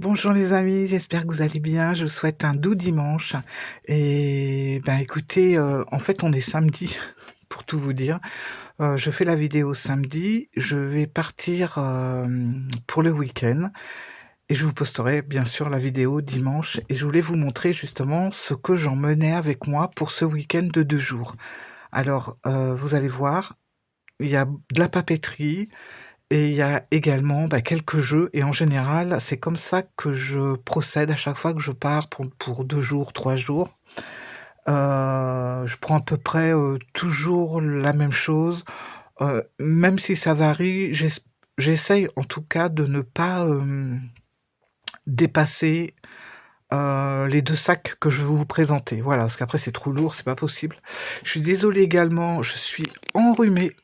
Bonjour les amis, j'espère que vous allez bien. Je vous souhaite un doux dimanche. Et ben écoutez, en fait on est samedi, pour tout vous dire. Je fais la vidéo samedi, je vais partir, pour le week-end et je vous posterai bien sûr la vidéo dimanche et je voulais vous montrer justement ce que j'emmenais avec moi pour ce week-end de 2 jours. Alors, vous allez voir, il y a de la papeterie, et il y a également, bah, quelques jeux et en général, c'est comme ça que je procède à chaque fois que je pars pour 2 jours, 3 jours. Je prends à peu près, toujours la même chose, même si ça varie, j'essaye en tout cas de ne pas, dépasser, les 2 sacs que je vais vous présenter. Voilà, parce qu'après c'est trop lourd, c'est pas possible. Je suis désolée également, je suis enrhumée,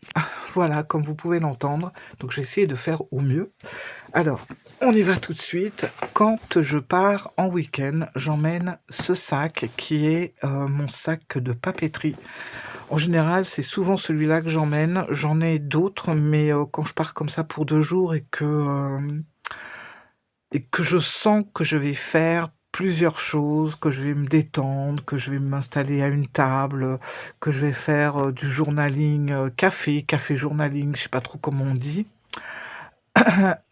voilà, comme vous pouvez l'entendre, donc j'ai essayé de faire au mieux. Alors, on y va tout de suite. Quand je pars en week-end, j'emmène ce sac qui est, mon sac de papeterie. En général, c'est souvent celui-là que j'emmène. J'en ai d'autres, mais, quand je pars comme ça pour 2 jours et que je sens que je vais faire plusieurs choses, que je vais me détendre, que je vais m'installer à une table, que je vais faire, du journaling, café journaling, je sais pas trop comment on dit.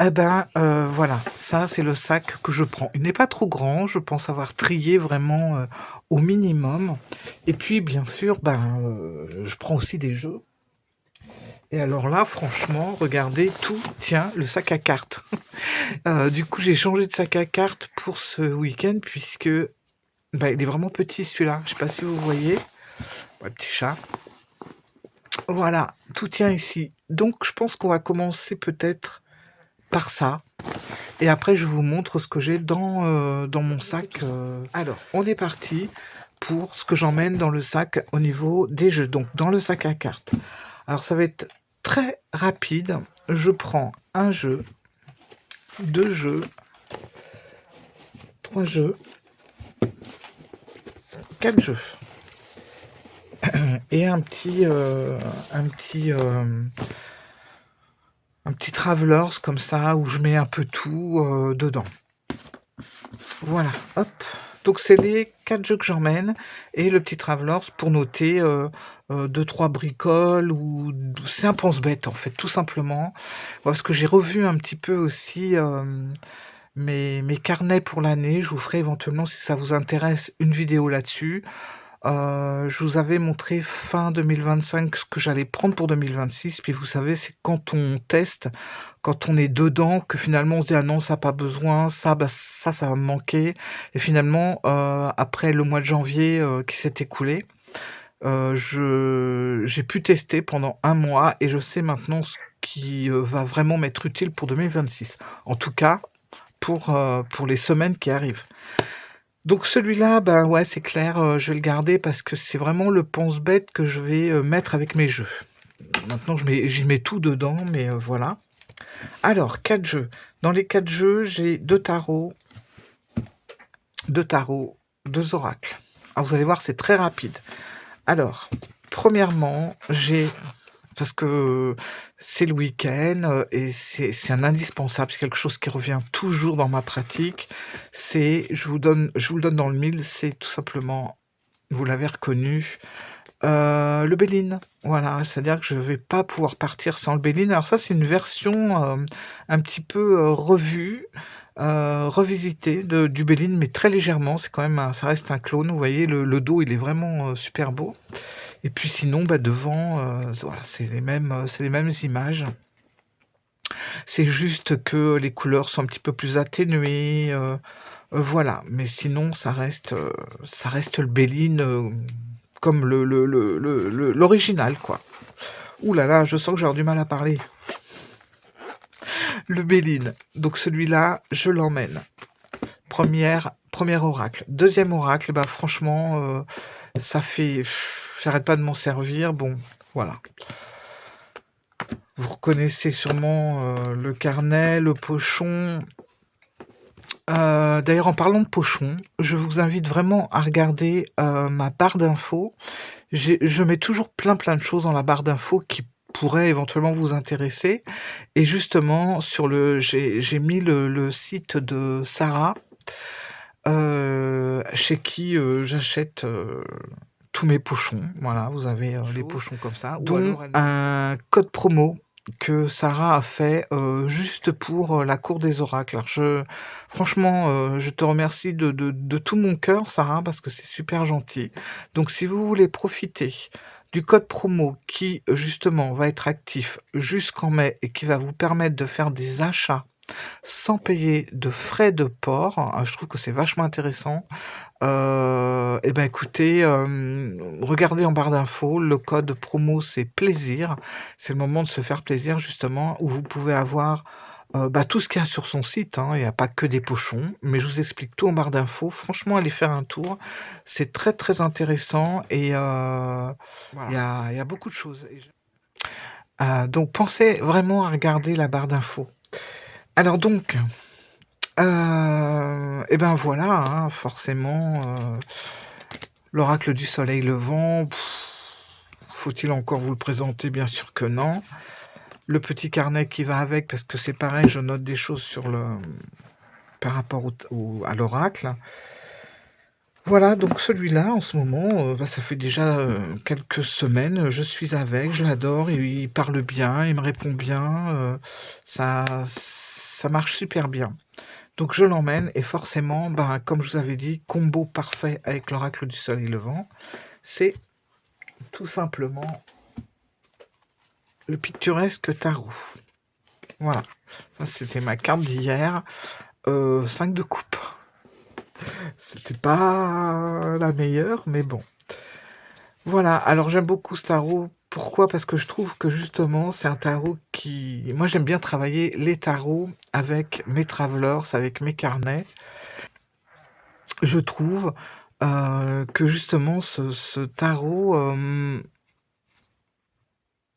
Eh ben, voilà, ça c'est le sac que je prends. Il n'est pas trop grand, je pense avoir trié vraiment, au minimum et puis bien sûr, ben, je prends aussi des jeux et alors là, franchement, regardez tout tiens, le sac à cartes. Du coup, j'ai changé de sac à cartes pour ce week-end puisque, bah, il est vraiment petit celui-là. Je sais pas si vous voyez. Ouais, petit chat. Voilà, tout tient ici. Donc je pense qu'on va commencer peut-être par ça. Et après, je vous montre ce que j'ai dans mon sac. Alors, on est parti pour ce que j'emmène dans le sac au niveau des jeux. Donc, dans le sac à cartes. Alors, ça va être très rapide. Je prends un jeu, 2 jeux, 3 jeux, 4 jeux. Et un petit travelers comme ça où je mets un peu tout dedans. Voilà, hop. Donc c'est les 4 jeux que j'emmène et le petit travelers pour noter 2-3 bricoles ou c'est un pense-bête en fait, tout simplement. Parce que j'ai revu un petit peu aussi mes carnets pour l'année. Je vous ferai éventuellement, si ça vous intéresse, une vidéo là-dessus. Je vous avais montré fin 2025 ce que j'allais prendre pour 2026. Puis vous savez, c'est quand on teste, quand on est dedans, que finalement on se dit ah non, ça n'a pas besoin, ça, bah, ça va me manquer. Et finalement, après le mois de janvier qui s'est écoulé, j'ai pu tester pendant un mois et je sais maintenant ce qui va vraiment m'être utile pour 2026. En tout cas, pour les semaines qui arrivent. Donc celui-là, ben ouais, c'est clair, je vais le garder parce que c'est vraiment le pense-bête que je vais, mettre avec mes jeux. Maintenant j'y mets tout dedans, mais voilà. Alors 4 jeux. Dans les 4 jeux, j'ai 2 tarots, 2 oracles. Alors vous allez voir, c'est très rapide. Alors, premièrement, parce que c'est le week-end et c'est un indispensable, c'est quelque chose qui revient toujours dans ma pratique. Je vous le donne dans le mille, c'est tout simplement, vous l'avez reconnu, le Béline. Voilà, c'est-à-dire que je vais pas pouvoir partir sans le Béline. Alors ça, c'est une version un petit peu revue, revisitée du Béline, mais très légèrement. C'est quand même ça reste un clone. Vous voyez, le dos, il est vraiment super beau. Et puis sinon, bah, devant, voilà, c'est les mêmes images. C'est juste que les couleurs sont un petit peu plus atténuées, voilà. Mais sinon, ça reste le Béline comme l'original, quoi. Ouh là là, je sens que j'ai du mal à parler. Le Béline. Donc celui-là, je l'emmène. Premier oracle. Deuxième oracle, bah franchement, j'arrête pas de m'en servir. Bon, voilà. Vous reconnaissez sûrement le carnet, le pochon. D'ailleurs, en parlant de pochon, je vous invite vraiment à regarder ma barre d'infos. Je mets toujours plein de choses dans la barre d'infos qui pourrait éventuellement vous intéresser. Et justement, j'ai mis le site de Sarah, chez qui j'achète tous mes pochons. Voilà, vous avez les pochons comme ça, dont un code promo que Sarah a fait juste pour la cour des oracles. Alors franchement, je te remercie de tout mon cœur, Sarah, parce que c'est super gentil. Donc, si vous voulez profiter du code promo qui, justement, va être actif jusqu'en mai et qui va vous permettre de faire des achats sans payer de frais de port, je trouve que c'est vachement intéressant. Et ben écoutez, regardez en barre d'infos, le code promo c'est plaisir. C'est le moment de se faire plaisir justement, où vous pouvez avoir tout ce qu'il y a sur son site, hein. Il n'y a pas que des pochons, mais je vous explique tout en barre d'infos. Franchement, allez faire un tour. C'est très très intéressant et il y a beaucoup de choses. Donc pensez vraiment à regarder la barre d'infos. Alors donc, et ben voilà, hein, forcément, l'oracle du soleil levant, faut-il encore vous le présenter? Bien sûr que non. Le petit carnet qui va avec, parce que c'est pareil, je note des choses par rapport à l'oracle. Voilà, donc celui-là, en ce moment, ça fait déjà quelques semaines, je suis avec, je l'adore, il parle bien, il me répond bien, ça marche super bien. Donc je l'emmène et forcément, comme je vous avais dit, combo parfait avec l'oracle du soleil levant, c'est tout simplement le pittoresque tarot. Voilà, ça c'était ma carte d'hier, 5 de coupe. C'était pas la meilleure, mais bon. Voilà, alors j'aime beaucoup ce tarot. Pourquoi? Parce que je trouve que justement, c'est un tarot qui... Moi, j'aime bien travailler les tarots avec mes travelers, avec mes carnets. Je trouve que justement, ce tarot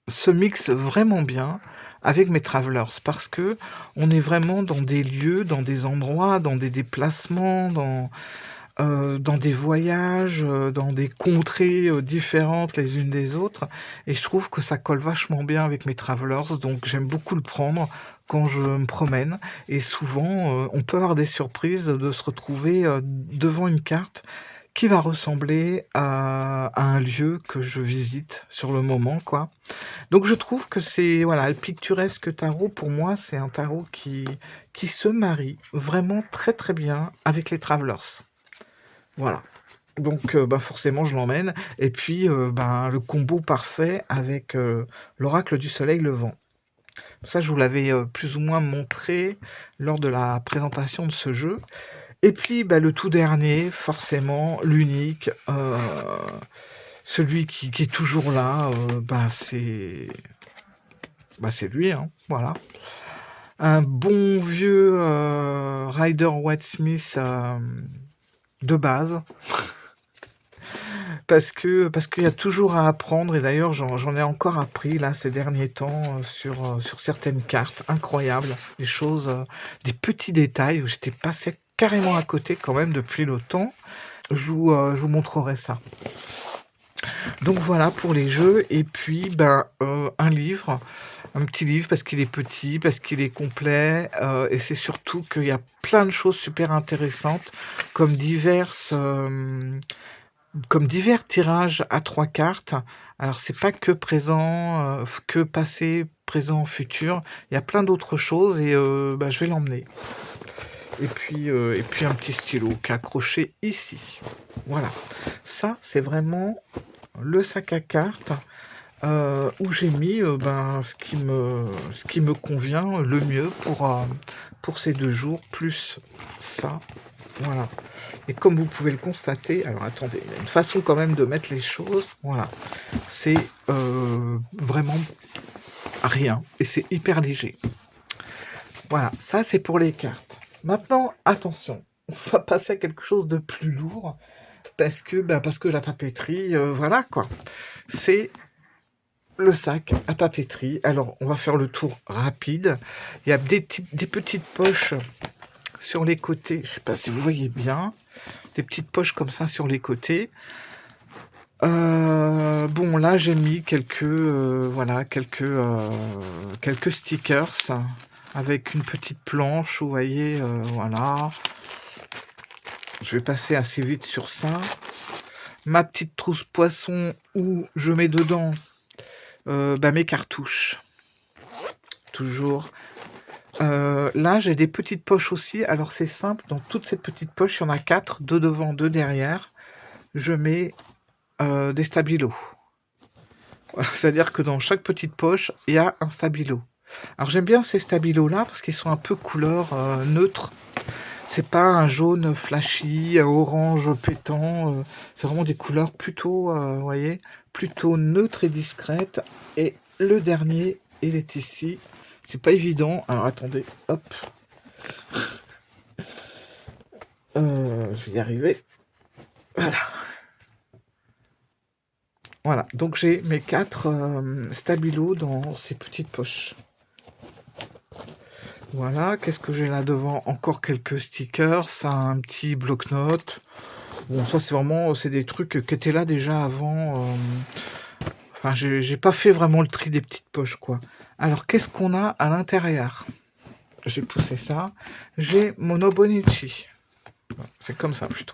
se mixe vraiment bien avec mes travelers, parce que on est vraiment dans des lieux, dans des endroits, dans des déplacements, dans des voyages, dans des contrées différentes les unes des autres, et je trouve que ça colle vachement bien avec mes travelers, donc j'aime beaucoup le prendre quand je me promène, et souvent on peut avoir des surprises de se retrouver devant une carte qui va ressembler à un lieu que je visite sur le moment, quoi. Donc je trouve que c'est, voilà, le pittoresque tarot, pour moi, c'est un tarot qui se marie vraiment très très bien avec les travelers. Voilà. Donc forcément je l'emmène. Et puis le combo parfait avec l'oracle du soleil levant. Ça je vous l'avais plus ou moins montré lors de la présentation de ce jeu. Et puis le tout dernier, forcément, l'unique, celui qui est toujours là, c'est lui, hein, voilà. Un bon vieux Rider-Waite-Smith de base. Parce qu'il y a toujours à apprendre, et d'ailleurs j'en ai encore appris là ces derniers temps sur certaines cartes, incroyables, des choses, des petits détails où j'étais passé carrément à côté quand même depuis le temps. Je vous montrerai ça. Donc voilà pour les jeux, et puis un livre, un petit livre parce qu'il est petit, parce qu'il est complet, et c'est surtout qu'il y a plein de choses super intéressantes, comme divers tirages à 3 cartes. Alors c'est pas que présent, que passé, présent, futur. Il y a plein d'autres choses, et je vais l'emmener. Et puis un petit stylo qui est accroché ici. Voilà. Ça, c'est vraiment le sac à cartes où j'ai mis ce qui me convient le mieux pour ces 2 jours, plus ça. Voilà. Et comme vous pouvez le constater, alors attendez, il y a une façon quand même de mettre les choses. Voilà. C'est vraiment rien. Et c'est hyper léger. Voilà, ça c'est pour les cartes. Maintenant, attention, on va passer à quelque chose de plus lourd. Parce que la papeterie, voilà quoi. C'est le sac à papeterie. Alors, on va faire le tour rapide. Il y a des petites poches sur les côtés. Je sais pas si vous voyez bien. Des petites poches comme ça sur les côtés. bon, là, j'ai mis quelques, voilà, quelques stickers avec une petite planche, vous voyez, voilà. Je vais passer assez vite sur ça. Ma petite trousse poisson où je mets dedans mes cartouches. Toujours. Là, j'ai des petites poches aussi. Alors, c'est simple. Dans toutes ces petites poches, il y en a 4, 2 devant, 2 derrière. Je mets des stabilos. Voilà, c'est-à-dire que dans chaque petite poche, il y a un stabilo. Alors, j'aime bien ces stabilos-là parce qu'ils sont un peu couleur neutre. C'est pas un jaune flashy, un orange pétant. C'est vraiment des couleurs plutôt, vous voyez, plutôt neutres et discrètes. Et le dernier, il est ici. C'est pas évident. Alors attendez, hop. Je vais y arriver. Voilà. Voilà. Donc j'ai mes 4 stabilos dans ces petites poches. Voilà. Qu'est-ce que j'ai là devant? Encore quelques stickers. Ça, un petit bloc-notes. Bon, ça c'est vraiment, c'est des trucs qui étaient là déjà avant. Enfin, j'ai pas fait vraiment le tri des petites poches, quoi. Alors, qu'est-ce qu'on a à l'intérieur? J'ai poussé ça. J'ai mon Obonichi. C'est comme ça, plutôt.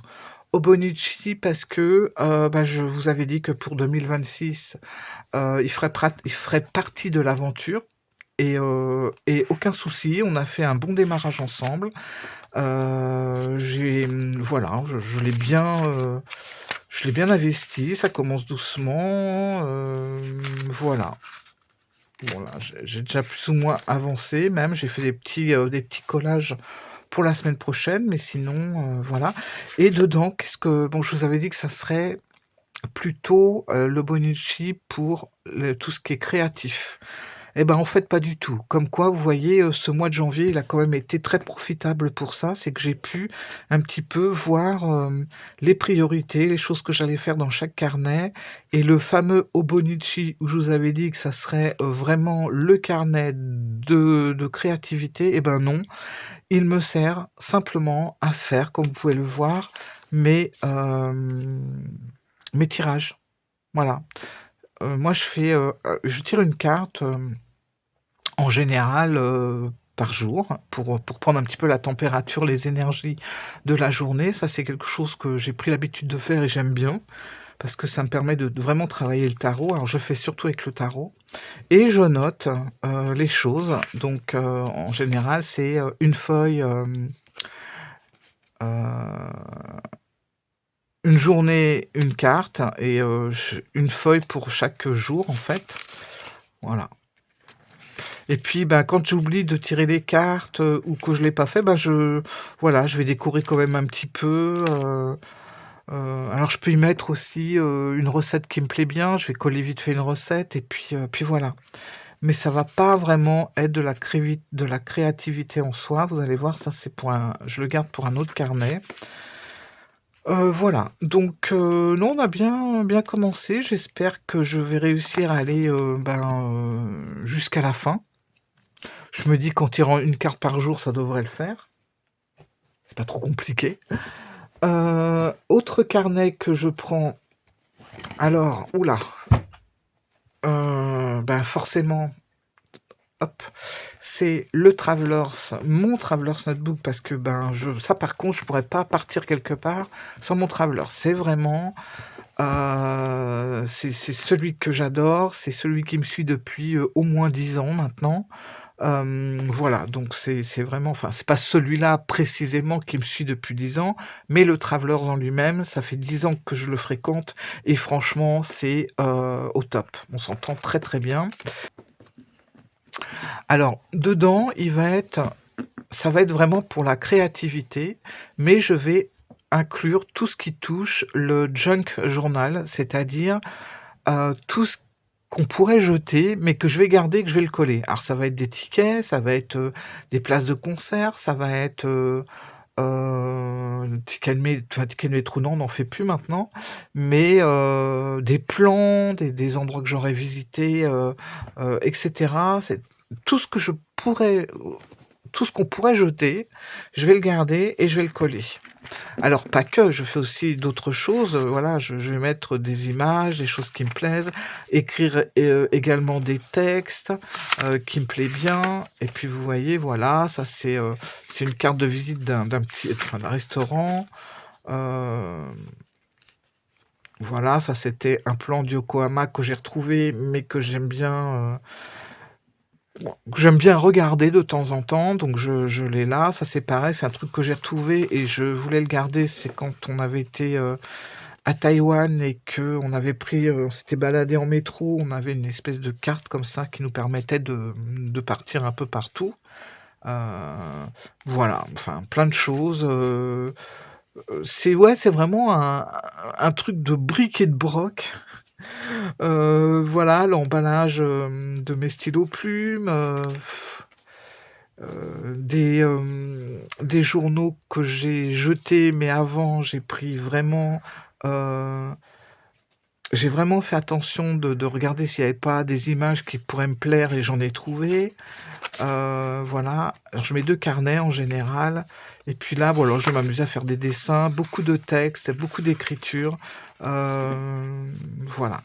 Obonichi, parce que je vous avais dit que pour 2026, il ferait partie de l'aventure. Et aucun souci, on a fait un bon démarrage ensemble. Voilà, je l'ai bien... je l'ai bien investi, ça commence doucement, voilà. Bon là, j'ai déjà plus ou moins avancé même, j'ai fait des petits collages pour la semaine prochaine, mais sinon, voilà. Et dedans, bon, je vous avais dit que ça serait plutôt le Bonichi pour tout ce qui est créatif. Eh ben, en fait, pas du tout. Comme quoi, vous voyez, ce mois de janvier, il a quand même été très profitable pour ça. C'est que j'ai pu un petit peu voir les priorités, les choses que j'allais faire dans chaque carnet. Et le fameux Obonichi, où je vous avais dit que ça serait vraiment le carnet de créativité, eh ben non. Il me sert simplement à faire, comme vous pouvez le voir, mes, mes tirages. Voilà. Moi, je tire une carte en général par jour pour prendre un petit peu la température, les énergies de la journée. Ça, c'est quelque chose que j'ai pris l'habitude de faire et j'aime bien parce que ça me permet de vraiment travailler le tarot. Alors, je fais surtout avec le tarot et je note les choses. Donc, en général, c'est une feuille, une journée, une carte et une feuille pour chaque jour, en fait. Voilà. Et puis, quand j'oublie de tirer les cartes ou que je l'ai pas fait, voilà, je vais décorer quand même un petit peu. Alors, je peux y mettre aussi une recette qui me plaît bien. Je vais coller vite fait une recette et puis voilà. Mais ça va pas vraiment être de la créativité en soi. Vous allez voir, ça c'est je le garde pour un autre carnet. Voilà. Donc, non, on a bien commencé. J'espère que je vais réussir à aller jusqu'à la fin. Je me dis qu'en tirant une carte par jour, ça devrait le faire. C'est pas trop compliqué. Autre carnet que je prends. Alors, oula. Forcément, hop, c'est le mon Travelers Notebook, parce que ça par contre, je pourrais pas partir quelque part sans mon Travelers. C'est vraiment, c'est celui que j'adore, c'est celui qui me suit depuis au moins 10 ans maintenant. Voilà, donc c'est vraiment, enfin, c'est pas celui-là précisément qui me suit depuis 10 ans, mais le Travelers en lui-même, ça fait 10 ans que je le fréquente, et franchement, c'est au top. On s'entend très très bien. Alors, dedans, ça va être vraiment pour la créativité, mais je vais inclure tout ce qui touche le junk journal, c'est-à-dire tout ce qu'on pourrait jeter, mais que je vais garder, que je vais le coller. Alors ça va être des tickets, ça va être des places de concert, ça va être tickets de métro, non, on n'en fait plus maintenant, mais des plans, des endroits que j'aurais visités, etc. C'est tout ce que je pourrais tout ce qu'on pourrait jeter, je vais le garder et je vais le coller. Alors pas que, je fais aussi d'autres choses, voilà, je vais mettre des images, des choses qui me plaisent, écrire, également des textes, qui me plaît bien et puis vous voyez, voilà, ça c'est une carte de visite d'un restaurant, voilà, ça c'était un plan du Yokohama que j'ai retrouvé, mais que j'aime bien regarder de temps en temps, donc je l'ai là. Ça c'est pareil, c'est un truc que j'ai retrouvé et je voulais le garder. C'est quand on avait été à Taïwan et que on s'était baladé en métro, on avait une espèce de carte comme ça qui nous permettait de partir un peu partout. Euh, voilà, enfin plein de choses. C'est vraiment un truc de bric et de broc. Voilà, l'emballage de mes stylos plumes, des journaux que j'ai jetés, mais avant euh, j'ai vraiment fait attention de regarder s'il n'y avait pas des images qui pourraient me plaire et j'en ai trouvé. Voilà, alors je mets 2 carnets en général et puis là, voilà, je m'amuse à faire des dessins, beaucoup de textes, beaucoup d'écriture. Voilà,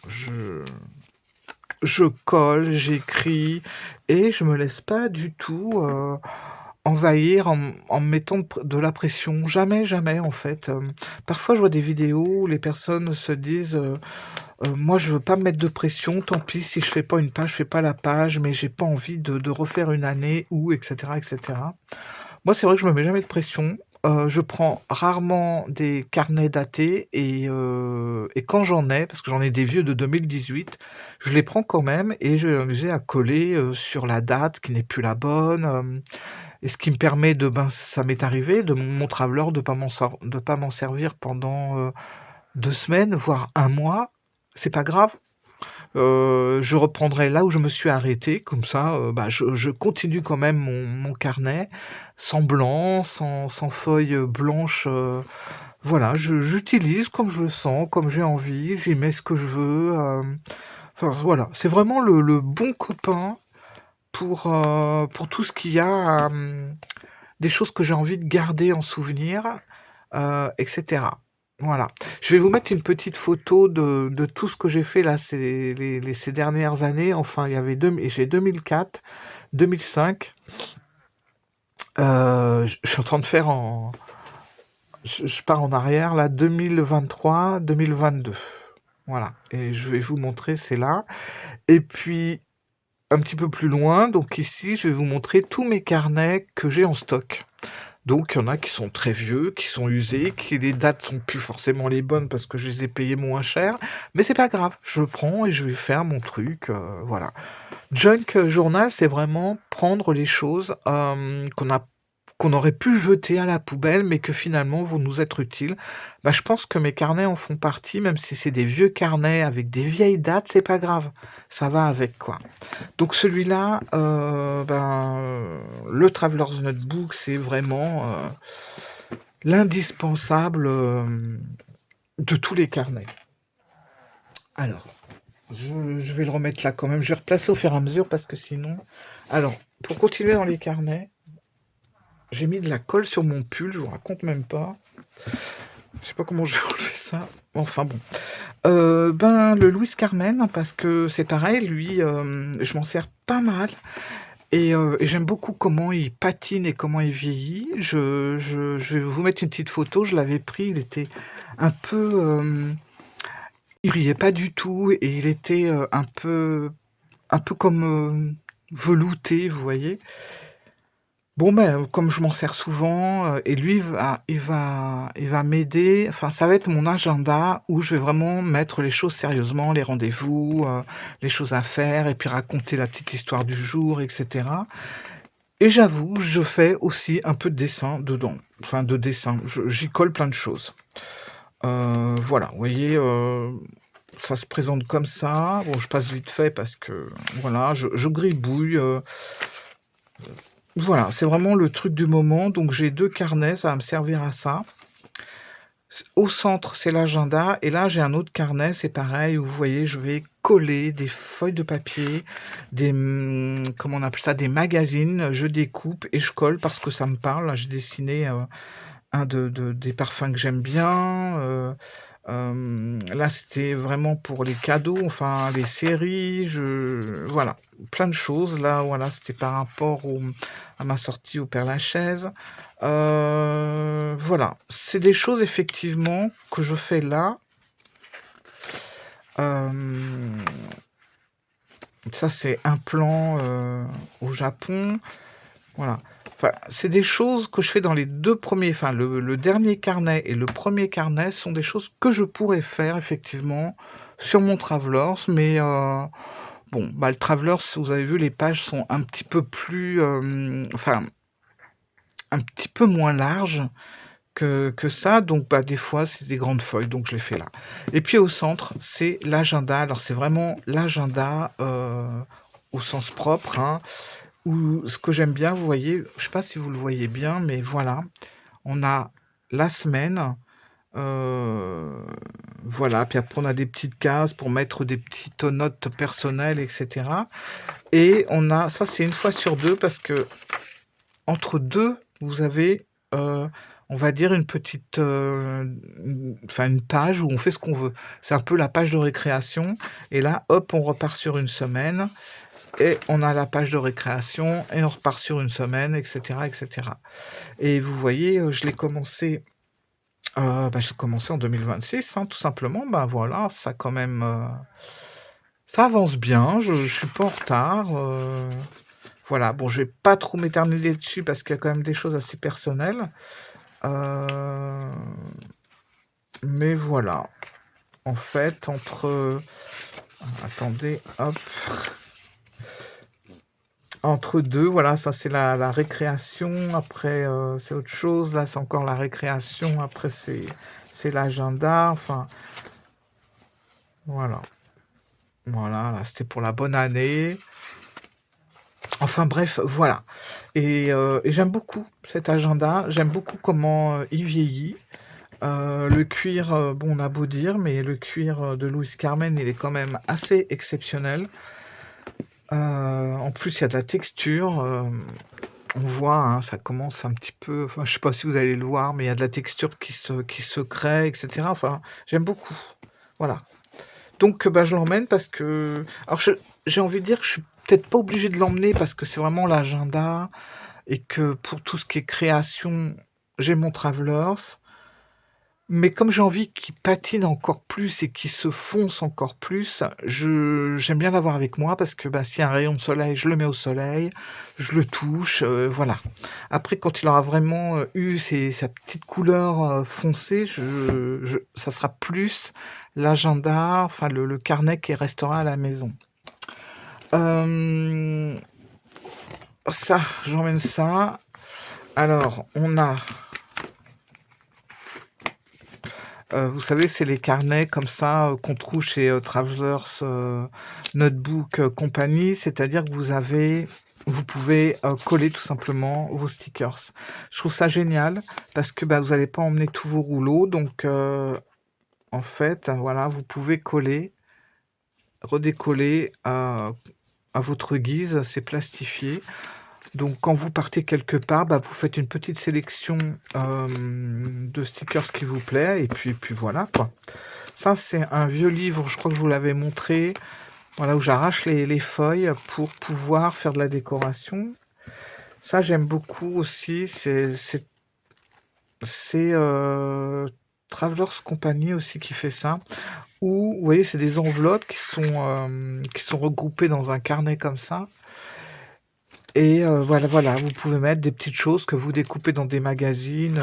je colle, j'écris et je me laisse pas du tout, envahir en me mettant de la pression. Jamais, jamais en fait, parfois je vois des vidéos où les personnes se disent, «Moi je veux pas me mettre de pression, tant pis si je fais pas une page, je fais pas la page, mais j'ai pas envie de refaire une année ou» et cetera et cetera. Moi, c'est vrai que je me mets jamais de pression. Je prends rarement des carnets datés et quand j'en ai, parce que j'en ai des vieux de 2018, je les prends quand même et je vais m'amuser à coller, sur la date qui n'est plus la bonne, et ce qui me permet ça m'est arrivé de mon traveler de pas m'en servir pendant, 2 semaines, voire un mois. C'est pas grave. Je reprendrai là où je me suis arrêté, comme ça, bah, je continue quand même mon carnet, sans blanc, sans feuilles blanches. Voilà, j'utilise comme je le sens, comme j'ai envie, j'y mets ce que je veux. Enfin voilà, c'est vraiment le bon copain pour tout ce qu'il y a, des choses que j'ai envie de garder en souvenir, etc. Voilà. Je vais vous mettre une petite photo de tout ce que j'ai fait là ces dernières années. Enfin, j'ai 2004, 2005. Je suis en train de faire je pars en arrière là, 2023, 2022. Voilà. Et je vais vous montrer, c'est là. Et puis, un petit peu plus loin, donc ici, je vais vous montrer tous mes carnets que j'ai en stock. Donc, il y en a qui sont très vieux, qui sont usés, qui les dates sont plus forcément les bonnes parce que je les ai payés moins cher. Mais c'est pas grave, je prends et je vais faire mon truc, voilà. Junk journal, c'est vraiment prendre les choses qu'on aurait pu jeter à la poubelle, mais que finalement vont nous être utiles. Bah, je pense que mes carnets en font partie, même si c'est des vieux carnets avec des vieilles dates, c'est pas grave. Ça va avec, quoi. Donc celui-là, le Traveler's Notebook, c'est vraiment l'indispensable de tous les carnets. Alors, je vais le remettre là quand même. Je vais replacer au fur et à mesure parce que sinon... Alors, pour continuer dans les carnets, j'ai mis de la colle sur mon pull, je vous raconte même pas. Je sais pas comment je vais enlever ça. Enfin bon. Le Louis Carmen, parce que c'est pareil, lui, je m'en sers pas mal. Et j'aime beaucoup comment il patine et comment il vieillit. Je vais vous mettre une petite photo. Je l'avais pris, il était un peu... il brillait pas du tout et il était un peu comme velouté, vous voyez. Bon, ben, comme je m'en sers souvent, et lui il va m'aider, enfin, ça va être mon agenda où je vais vraiment mettre les choses sérieusement, les rendez-vous, les choses à faire, et puis raconter la petite histoire du jour, etc. Et j'avoue, je fais aussi un peu de dessin dedans. Enfin, de dessin, j'y colle plein de choses. Voilà, vous voyez, ça se présente comme ça. Bon, je passe vite fait parce que, voilà, je gribouille. Voilà, c'est vraiment le truc du moment. Donc j'ai 2 carnets, ça va me servir à ça. Au centre, c'est l'agenda et là, j'ai un autre carnet, c'est pareil où vous voyez, je vais coller des feuilles de papier, comment on appelle ça? Des magazines, je découpe et je colle parce que ça me parle. Là, j'ai dessiné, un des parfums que j'aime bien, là, c'était vraiment pour les cadeaux, enfin les séries, voilà, plein de choses. Là, voilà, c'était par rapport à ma sortie au Père-Lachaise. Voilà, c'est des choses effectivement que je fais là. Hem, Ça, c'est un plan, au Japon. Voilà. Enfin, c'est des choses que je fais dans les 2 premiers, enfin le dernier carnet et le premier carnet sont des choses que je pourrais faire effectivement sur mon Travelers, mais bon, bah, le Travelers, vous avez vu, les pages sont un petit peu plus, enfin, un petit peu moins larges que ça, donc bah, des fois, c'est des grandes feuilles, donc je les fais là. Et puis au centre, c'est l'agenda. Alors c'est vraiment l'agenda, au sens propre, hein. Ou ce que j'aime bien, vous voyez, je sais pas si vous le voyez bien, mais voilà, on a la semaine, heu, voilà, puis après on a des petites cases pour mettre des petites notes personnelles et cetera. Et on a ça, c'est une fois sur 2 parce que entre 2, vous avez, on va dire une petite, enfin une page où on fait ce qu'on veut. C'est un peu la page de récréation et là, hop, on repart sur une semaine. Et on a la page de récréation et on repart sur une semaine et cetera et cetera. Et vous voyez, je l'ai commencé en 2026, hein, tout simplement. Bah, voilà, ça quand même, ça avance bien, je suis pas en retard, voilà. Bon, je vais pas trop m'éterniser dessus parce qu'il y a quand même des choses assez personnelles, heu, mais voilà. En fait, attendez, hop. Entre 2, voilà, ça c'est la récréation, après, c'est autre chose, là c'est encore la récréation, après c'est l'agenda, enfin, voilà. Voilà, là c'était pour la bonne année. Enfin bref, voilà. Et j'aime beaucoup cet agenda, j'aime beaucoup comment, il vieillit. Le cuir, bon, on a beau dire, mais le cuir, de Louis Carmen, il est quand même assez exceptionnel. En plus, il y a de la texture, on voit, hein, ça commence un petit peu, enfin, je sais pas si vous allez le voir, mais il y a de la texture qui se crée, et cetera. Enfin, j'aime beaucoup. Voilà. Donc, bah, je l'emmène parce que alors j'ai envie de dire que je suis peut-être pas obligée de l'emmener parce que c'est vraiment l'agenda et que pour tout ce qui est création, j'ai mon Travelers. Mais comme j'ai envie qu'il patine encore plus et qu'il se fonce encore plus, j'aime bien l'avoir avec moi parce que, bah, s'il y a un rayon de soleil, je le mets au soleil, je le touche, voilà. Après quand il aura vraiment, eu sa petite couleur, foncée, ça sera plus l'agenda, enfin le carnet qui restera à la maison. Hem, Ça, j'emmène ça. Alors on a vous savez, c'est les carnets comme ça, qu'on trouve chez, Travelers, Notebook, Company. C'est-à-dire que vous pouvez, coller tout simplement vos stickers. Je trouve ça génial parce que, bah, vous allez pas emmener tous vos rouleaux donc en fait, voilà, vous pouvez coller, redécoller, à votre guise, c'est plastifié. Donc quand vous partez quelque part, bah, vous faites une petite sélection, de stickers qui vous plaît et puis voilà, quoi. Ça, c'est un vieux livre, je crois que je vous l'avais montré, voilà, où j'arrache les feuilles pour pouvoir faire de la décoration. Ça, j'aime beaucoup aussi, c'est Travelers Company aussi qui fait ça, où, vous voyez, c'est des enveloppes qui sont regroupées dans un carnet comme ça. Et voilà, vous pouvez mettre des petites choses que vous découpez dans des magazines,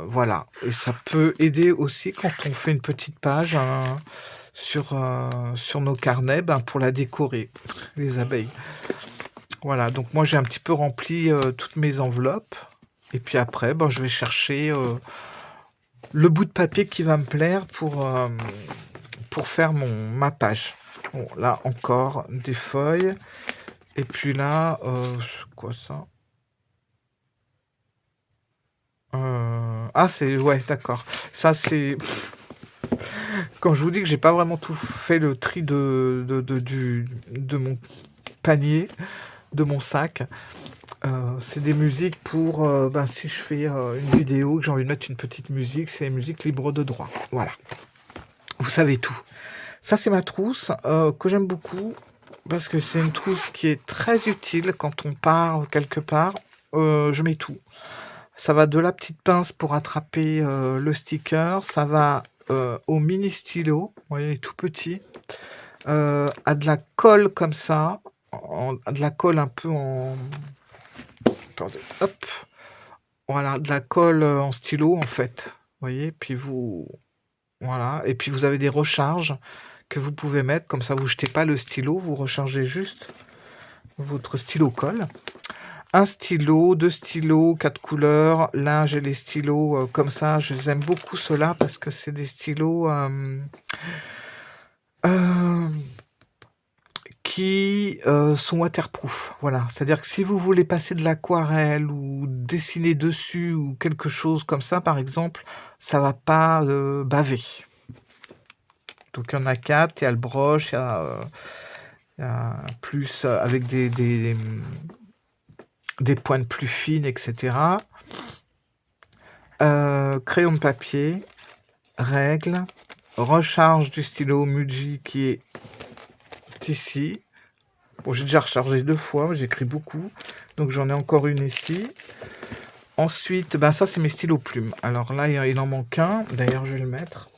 voilà. Et ça peut aider aussi quand on fait une petite page, hein, sur nos carnets, ben, pour la décorer, les abeilles. Voilà, donc moi j'ai un petit peu rempli, toutes mes enveloppes et puis après, ben, je vais chercher, le bout de papier qui va me plaire pour faire ma page. Bon, là encore des feuilles et puis là, quoi ça? Ah, c'est ouais, d'accord. Ça, c'est quand je vous dis que j'ai pas vraiment tout fait le tri de mon panier, de mon sac, c'est des musiques pour, ben, si je fais, une vidéo, que j'ai envie de mettre une petite musique, c'est musique libre de droit. Voilà, vous savez tout. Ça, c'est ma trousse, que j'aime beaucoup parce que c'est une trousse qui est très utile quand on part quelque part. Je mets tout. Ça va de la petite pince pour attraper, le sticker, ça va, au mini stylo, vous voyez, il est tout petit, à de la colle comme ça, à de la colle un peu en attendez, hop, voilà, de la colle, en stylo, en fait, vous voyez? Puis vous voilà et puis vous avez des recharges que vous pouvez mettre, comme ça vous jetez pas le stylo, vous rechargez juste votre stylo colle. Un stylo, 2 stylos, 4 couleurs. Là, j'ai les stylos, comme ça, je les aime beaucoup ceux-là parce que c'est des stylos, hem, qui, sont waterproof. Voilà, c'est-à-dire que si vous voulez passer de l'aquarelle ou dessiner dessus ou quelque chose comme ça, par exemple, ça va pas, baver. Donc il y en a 4, il y a le broche, il y a plus, avec des pointes plus fines et cetera. Crayon de papier, règle, recharge du stylo Muji qui est ici. Bon, j'ai déjà rechargé 2 fois, j'écris beaucoup, donc j'en ai encore une ici. Ensuite, ben ça c'est mes stylos plumes. Alors là, il en manque un, d'ailleurs je vais le mettre.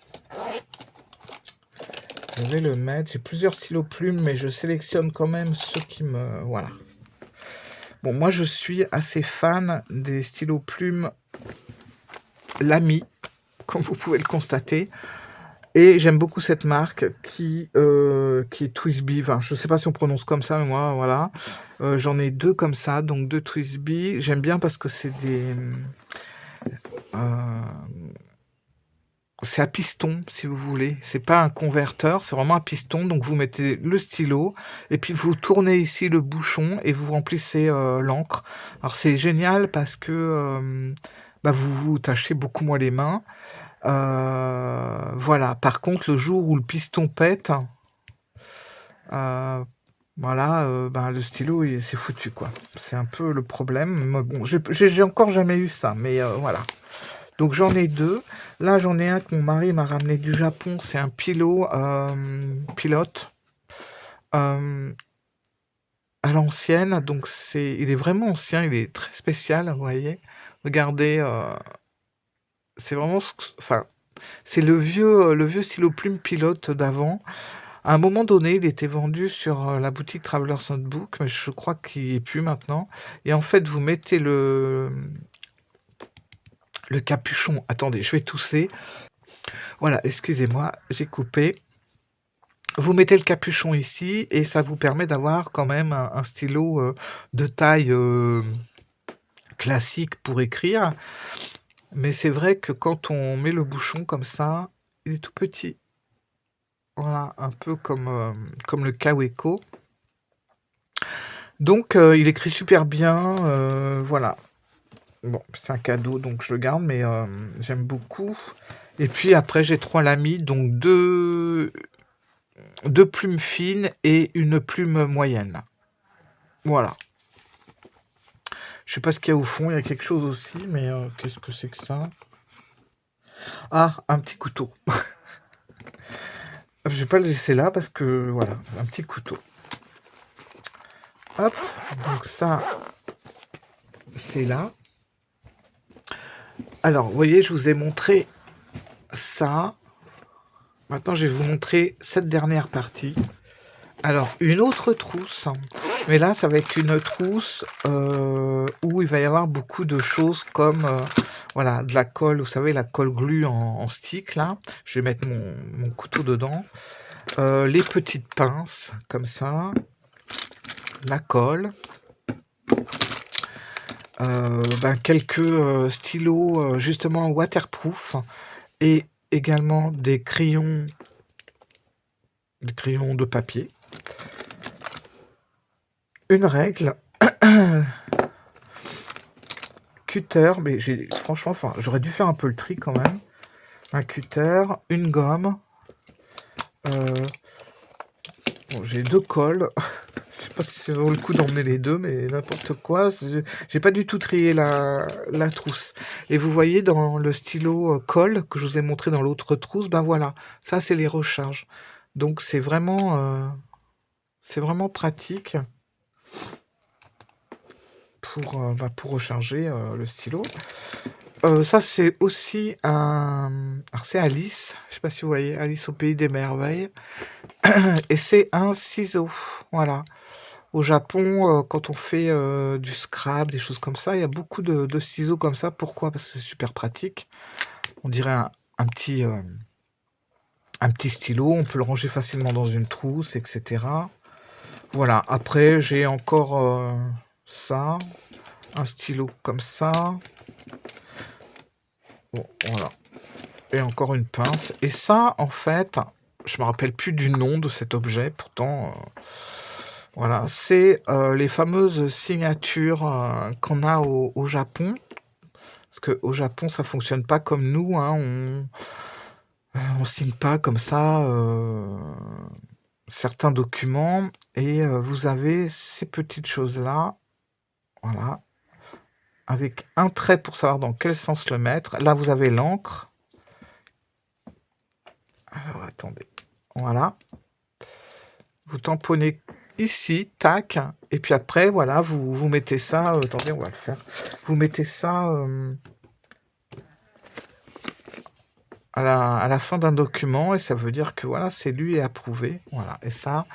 Je vais le mettre, j'ai plusieurs stylos plumes, mais je sélectionne quand même ceux qui me... Voilà. Bon, moi je suis assez fan des stylos plumes Lamy, comme vous pouvez le constater. Et j'aime beaucoup cette marque qui est Twisby. Enfin, je sais pas si on prononce comme ça, mais moi, voilà. J'en ai 2 comme ça, donc 2 Twisby. J'aime bien parce que c'est à piston, si vous voulez. C'est pas un converteur, c'est vraiment un piston. Donc vous mettez le stylo et puis vous tournez ici le bouchon et vous remplissez l'encre. Alors c'est génial parce que bah, vous vous tâchez beaucoup moins les mains. Voilà. Par contre, le jour où le piston pète, voilà, ben, le stylo, c'est foutu, quoi. C'est un peu le problème. Mais bon, j'ai encore jamais eu ça, mais voilà. Donc j'en ai 2. Là, j'en ai un que mon mari m'a ramené du Japon. C'est un pilote euh, à l'ancienne. Donc il est vraiment ancien. Il est très spécial, vous voyez. Regardez, c'est vraiment, enfin, c'est le vieux stylo plume pilote d'avant. À un moment donné, il était vendu sur la boutique Traveler's Notebook, mais je crois qu'il n'y est plus maintenant. Et en fait, vous mettez le capuchon. Attendez, je vais tousser. Voilà, excusez-moi, j'ai coupé. Vous mettez le capuchon ici et ça vous permet d'avoir quand même un stylo de taille classique pour écrire. Mais c'est vrai que quand on met le bouchon comme ça, il est tout petit. Voilà, un peu comme le Kaweco. Donc, il écrit super bien, voilà. Bon, c'est un cadeau, donc je le garde, mais j'aime beaucoup. Et puis après, j'ai 3 lamis, donc deux plumes fines et une plume moyenne. Voilà. Je sais pas ce qu'il y a au fond, il y a quelque chose aussi, mais qu'est-ce que c'est que ça? Ah, un petit couteau. Je vais pas le laisser là parce que, voilà, un petit couteau. Hop, donc ça, c'est là. Alors, vous voyez, je vous ai montré ça. Maintenant, je vais vous montrer cette dernière partie. Alors, une autre trousse. Mais là, ça va être une trousse où il va y avoir beaucoup de choses comme voilà, de la colle, vous savez, la colle glue en stick, là. Je vais mettre mon couteau dedans. Les petites pinces, comme ça. La colle. Ben, quelques stylos, justement, waterproof. Et également des crayons de papier. Une règle. cutter, mais franchement, enfin, j'aurais dû faire un peu le tri quand même. Un cutter, une gomme. Bon, j'ai 2 cols. Je sais pas si ça vaut le coup d'emmener les deux, mais n'importe quoi. J'ai pas du tout trié la trousse. Et vous voyez dans le stylo colle que je vous ai montré dans l'autre trousse, ben voilà, ça c'est les recharges. Donc c'est vraiment pratique pour recharger le stylo. Ça c'est aussi un... Alors c'est Alice, je sais pas si vous voyez, Alice au pays des merveilles. Et c'est un ciseau, voilà. Au Japon, quand on fait du scrap, des choses comme ça, il y a beaucoup de ciseaux comme ça. Pourquoi? Parce que c'est super pratique. On dirait un petit stylo. On peut le ranger facilement dans une trousse, etc. Voilà. Après, j'ai encore ça. Un stylo comme ça. Bon, voilà. Et encore une pince. Et ça, en fait, je me rappelle plus du nom de cet objet. Pourtant... Voilà, c'est les fameuses signatures qu'on a au Japon. Parce qu'au Japon, ça fonctionne pas comme nous, hein, on signe pas comme ça certains documents. Et vous avez ces petites choses-là, voilà, avec un trait pour savoir dans quel sens le mettre. Là, vous avez l'encre. Alors, attendez, voilà. Vous tamponnez ici, tac, et puis après, voilà, vous mettez ça, attendez, on va le faire, vous mettez ça à la fin d'un document, et ça veut dire que, voilà, c'est lu et approuvé, voilà, et ça,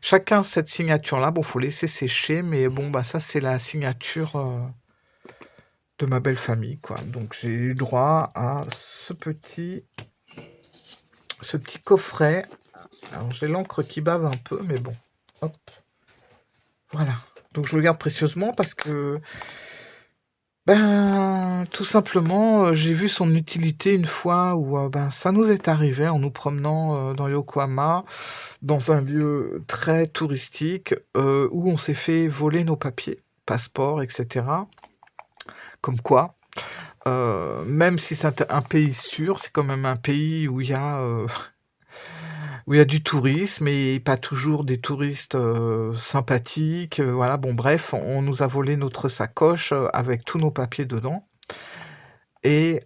chacun cette signature-là, bon, faut laisser sécher, mais bon, bah ça, c'est la signature de ma belle famille, quoi, donc j'ai eu droit à ce petit coffret. Alors, j'ai l'encre qui bave un peu, mais bon, hop. Voilà, donc je le garde précieusement parce que, ben, tout simplement, j'ai vu son utilité une fois où ben, ça nous est arrivé en nous promenant dans Yokohama, dans un lieu très touristique, où on s'est fait voler nos papiers, passeports, etc. Comme quoi, même si c'est un pays sûr, c'est quand même un pays où il y a du tourisme et pas toujours des touristes sympathiques. Voilà, bon, bref, on nous a volé notre sacoche avec tous nos papiers dedans. Et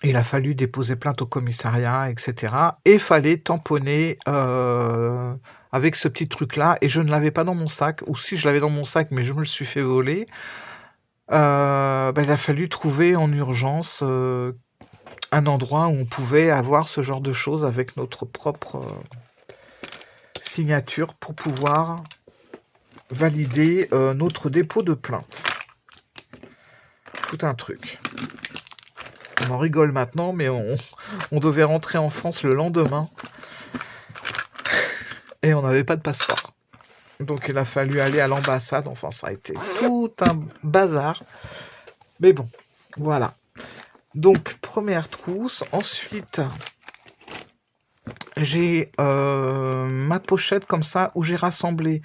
il a fallu déposer plainte au commissariat, etc. Et fallait tamponner avec ce petit truc-là. Et je ne l'avais pas dans mon sac. Ou si je l'avais dans mon sac, mais je me le suis fait voler. Il a fallu trouver en urgence un endroit où on pouvait avoir ce genre de choses avec notre propre signature pour pouvoir valider notre dépôt de plainte. Tout un truc. On en rigole maintenant, mais on devait rentrer en France le lendemain et on n'avait pas de passeport. Donc il a fallu aller à l'ambassade, enfin ça a été tout un bazar. Mais bon, voilà. Donc première trousse, ensuite j'ai ma pochette comme ça où j'ai rassemblé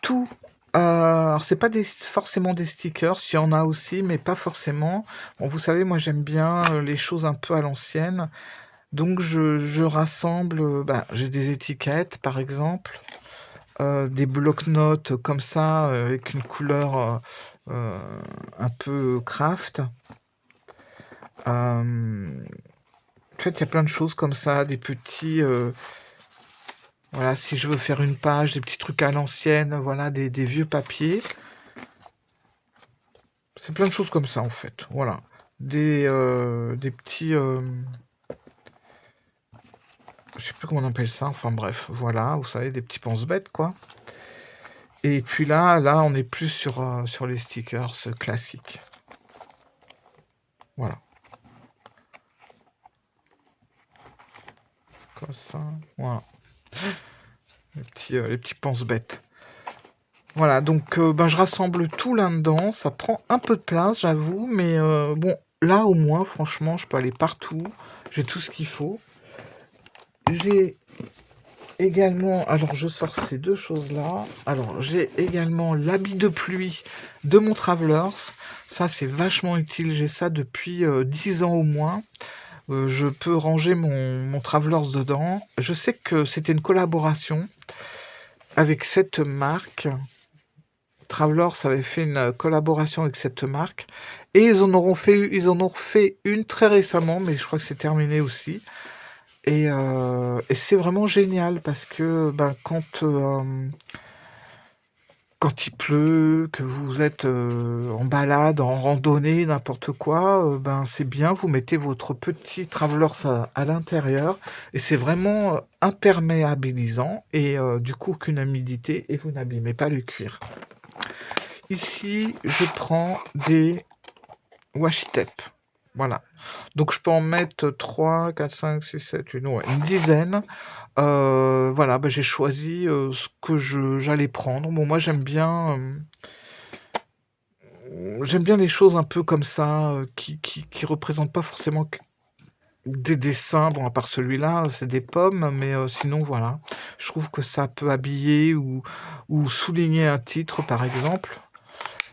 tout. Alors c'est pas forcément des stickers, il y en a aussi, mais pas forcément. Bon, vous savez, moi j'aime bien les choses un peu à l'ancienne. Donc je rassemble, j'ai des étiquettes par exemple, des blocs-notes comme ça, avec une couleur un peu craft. En fait, il y a plein de choses comme ça, des petits... voilà, si je veux faire une page, des petits trucs à l'ancienne, voilà, des vieux papiers. C'est plein de choses comme ça, en fait. Voilà. Des petits... je sais plus comment on appelle ça. Enfin, bref, voilà. Vous savez, des petits pense-bêtes, quoi. Et puis là, on est plus sur les stickers classiques. Voilà. Comme ça. Voilà. Les petits pense-bêtes. Voilà, donc je rassemble tout là-dedans. Ça prend un peu de place, j'avoue, mais bon, là au moins, franchement, je peux aller partout. J'ai tout ce qu'il faut. J'ai également, alors je sors ces deux choses-là. Alors j'ai également l'habit de pluie de mon Travelers. Ça c'est vachement utile, j'ai ça depuis 10 ans au moins. Je peux ranger mon Travelers dedans. Je sais que c'était une collaboration avec cette marque. Travelers avait fait une collaboration avec cette marque. Et ils en ont refait une très récemment, mais je crois que c'est terminé aussi. Et c'est vraiment génial parce que ben, quand il pleut, que vous êtes en balade, en randonnée, n'importe quoi, ben c'est bien, vous mettez votre petit Travelers à l'intérieur et c'est vraiment imperméabilisant et du coup aucune humidité et vous n'abîmez pas le cuir. Ici, je prends des washi tape. Voilà. Donc je peux en mettre 3, 4, 5, 6, 7, 8, non, ouais, une dizaine. Voilà, bah, j'ai choisi ce que j'allais prendre. Bon, moi j'aime bien les choses un peu comme ça, qui représentent pas forcément des dessins. Bon, à part celui-là, c'est des pommes, mais sinon voilà. Je trouve que ça peut habiller ou souligner un titre, par exemple.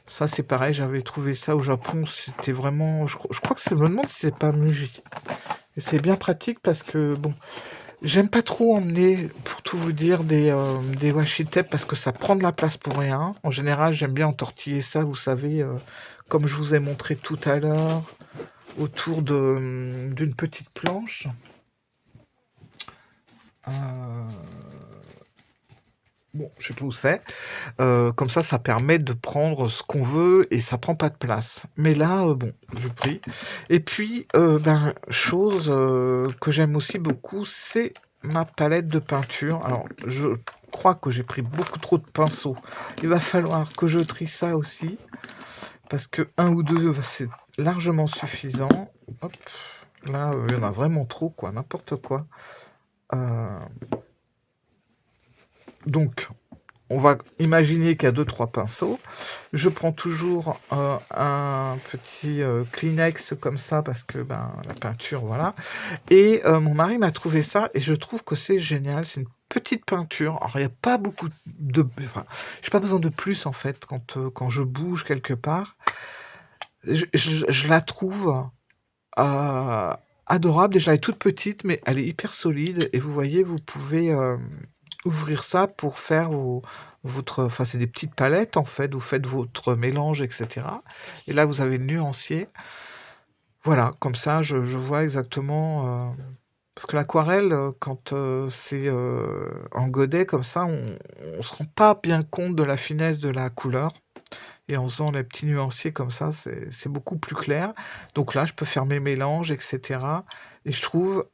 Ça, c'est pareil, j'avais trouvé ça au Japon, c'était vraiment... Je crois que je me demande si c'est pas Muji. Et c'est bien pratique parce que, bon, j'aime pas trop emmener, pour tout vous dire, des washi tape parce que ça prend de la place pour rien. En général, j'aime bien entortiller ça, vous savez, comme je vous ai montré tout à l'heure, autour d'une petite planche. Euh, Bon, je sais pas où c'est. Comme ça permet de prendre ce qu'on veut et ça prend pas de place. Mais là, bon, je prie. Et puis, ben, chose que j'aime aussi beaucoup, c'est ma palette de peinture. Alors, je crois que j'ai pris beaucoup trop de pinceaux. Il va falloir que je trie ça aussi. Parce que un ou deux, c'est largement suffisant. Hop, là, il y en a vraiment trop, quoi, n'importe quoi. Donc, on va imaginer qu'il y a 2-3 pinceaux. Je prends toujours un petit Kleenex comme ça parce que ben, la peinture, voilà. Et mon mari m'a trouvé ça et je trouve que c'est génial. C'est une petite peinture. Alors, il n'y a pas beaucoup de... Enfin, j'ai pas besoin de plus en fait quand je bouge quelque part. Je la trouve euh, adorable. Déjà, elle est toute petite, mais elle est hyper solide. Et vous voyez, vous pouvez ouvrir ça pour faire votre... Enfin, c'est des petites palettes, en fait. Vous faites votre mélange, etc. Et là, vous avez le nuancier. Voilà, comme ça, je vois exactement... Parce que l'aquarelle, quand c'est en godet, comme ça, on se rend pas bien compte de la finesse de la couleur. Et en faisant les petits nuanciers comme ça, c'est beaucoup plus clair. Donc là, je peux faire mes mélanges, etc. Et je trouve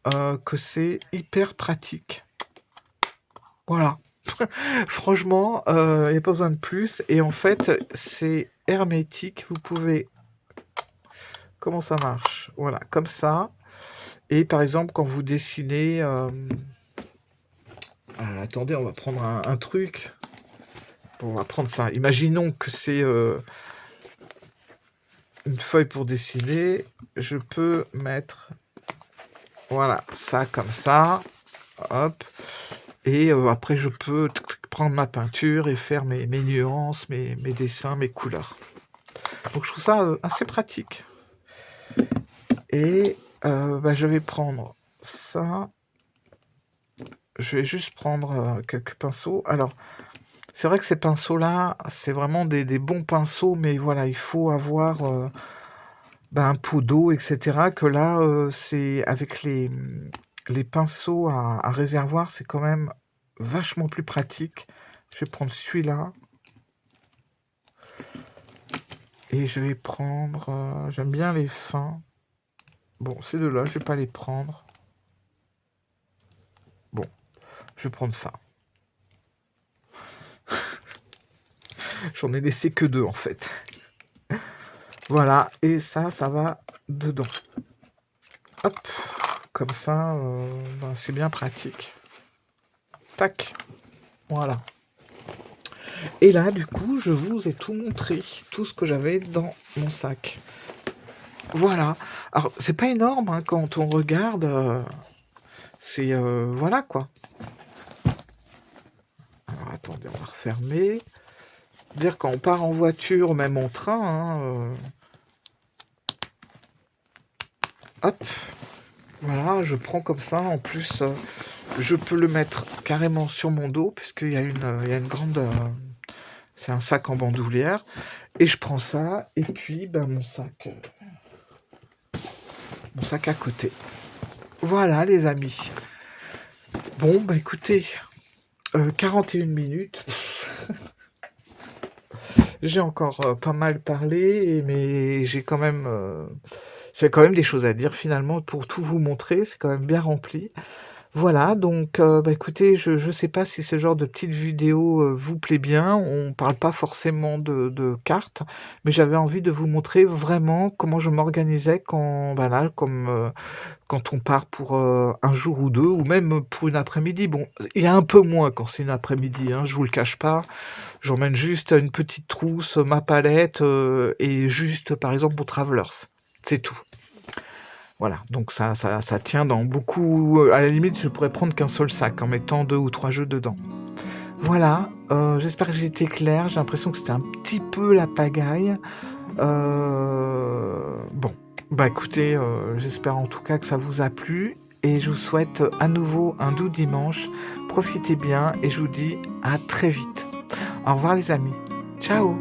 que c'est hyper pratique. Voilà. Franchement, il n'y a pas besoin de plus. Et en fait, c'est hermétique. Vous pouvez... Comment ça marche? Voilà, comme ça. Et par exemple, quand vous dessinez... attendez, on va prendre un truc. Bon, on va prendre ça. Imaginons que c'est... une feuille pour dessiner, je peux mettre, voilà, ça comme ça, hop, et après je peux prendre ma peinture et faire mes nuances, mes dessins, mes couleurs. Donc je trouve ça assez pratique. Et bah, je vais prendre ça, je vais juste prendre quelques pinceaux. Alors, c'est vrai que ces pinceaux-là, c'est vraiment des bons pinceaux, mais voilà, il faut avoir... ben, un pot d'eau, etc. Que là, c'est avec les pinceaux à réservoir, c'est quand même vachement plus pratique. Je vais prendre celui-là. Et je vais prendre... j'aime bien les fins. Bon, ces deux-là, je vais pas les prendre. Bon, je vais prendre ça. J'en ai laissé que deux, en fait. Voilà, et ça va dedans. Hop, comme ça, ben, c'est bien pratique. Tac, voilà. Et là, du coup, je vous ai tout montré, tout ce que j'avais dans mon sac. Voilà. Alors, c'est pas énorme hein, quand on regarde. C'est voilà quoi. attendez, on va refermer. Dire quand on part en voiture, même en train, hein, hop, voilà, je prends comme ça. En plus, je peux le mettre carrément sur mon dos, puisqu'il y a il y a une grande... c'est un sac en bandoulière. Et je prends ça, et puis ben, mon sac à côté. Voilà les amis. Bon, bah écoutez, 41 minutes. J'ai encore pas mal parlé, mais j'ai quand même des choses à dire finalement pour tout vous montrer. C'est quand même bien rempli. Voilà, donc bah écoutez, je sais pas si ce genre de petite vidéo vous plaît bien. On parle pas forcément de cartes, mais j'avais envie de vous montrer vraiment comment je m'organisais quand, voilà, comme quand on part pour un jour ou deux, ou même pour une après-midi. Bon, il y a un peu moins quand c'est une après-midi, hein, je vous le cache pas. J'emmène juste une petite trousse, ma palette et juste, par exemple, mon Travelers. C'est tout. Voilà, donc ça tient dans beaucoup... à la limite, je pourrais prendre qu'un seul sac en mettant 2 ou 3 jeux dedans. Voilà, j'espère que j'ai été clair. J'ai l'impression que c'était un petit peu la pagaille. Bon, bah écoutez, j'espère en tout cas que ça vous a plu. Et je vous souhaite à nouveau un doux dimanche. Profitez bien et je vous dis à très vite. Au revoir les amis. Ciao.